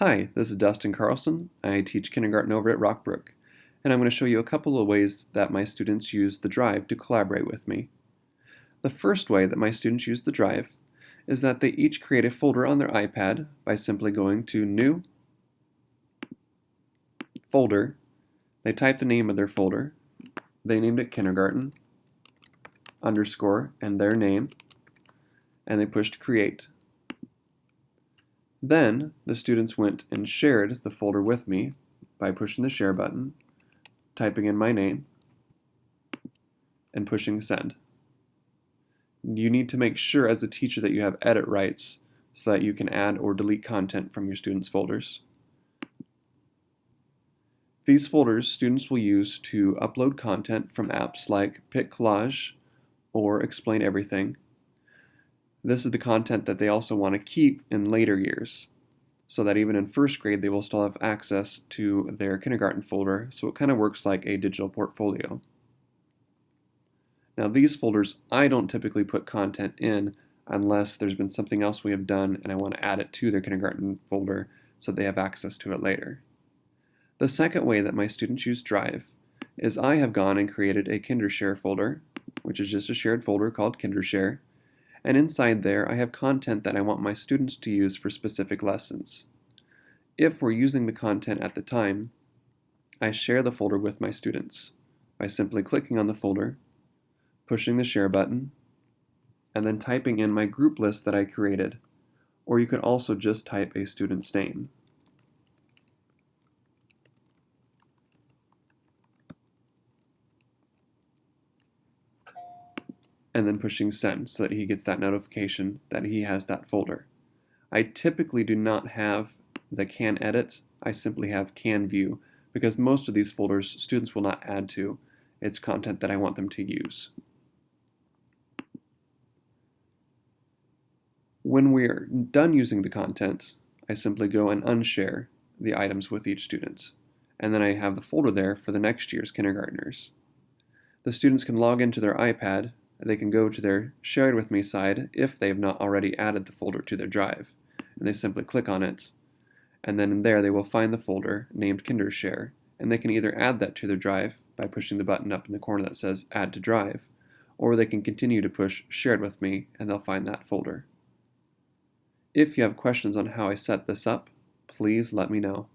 Hi, this is Dustin Carlson. I teach kindergarten over at Rockbrook, and I'm going to show you a couple of ways that my students use the Drive to collaborate with me. The first way that my students use the Drive is that they each create a folder on their iPad by simply going to New, Folder. They type the name of their folder. They named it Kindergarten, underscore, and their name, and they pushed Create. Then the students went and shared the folder with me by pushing the Share button, typing in my name, and pushing Send. You need to make sure as a teacher that you have edit rights so that you can add or delete content from your students' folders. These folders students will use to upload content from apps like Pick Collage or Explain Everything. This is the content that they also want to keep in later years, so that even in first grade they will still have access to their kindergarten folder, so it kind of works like a digital portfolio. Now these folders I don't typically put content in unless there's been something else we have done and I want to add it to their kindergarten folder so they have access to it later. The second way that my students use Drive is I have gone and created a KinderShare folder, which is just a shared folder called KinderShare, and inside there I have content that I want my students to use for specific lessons. If we're using the content at the time, I share the folder with my students by simply clicking on the folder, pushing the Share button, and then typing in my group list that I created, or you could also just type a student's name. And then pushing Send so that he gets that notification that he has that folder. I typically do not have the Can Edit, I simply have Can View, because most of these folders students will not add to. It's content that I want them to use. When we're done using the content, I simply go and unshare the items with each student, and then I have the folder there for the next year's kindergartners. The students can log into their iPad. They can go to their Shared With Me side if they have not already added the folder to their Drive, and they simply click on it, and then in there they will find the folder named KinderShare, and they can either add that to their Drive by pushing the button up in the corner that says Add to Drive, or they can continue to push Shared With Me and they'll find that folder. If you have questions on how I set this up, please let me know.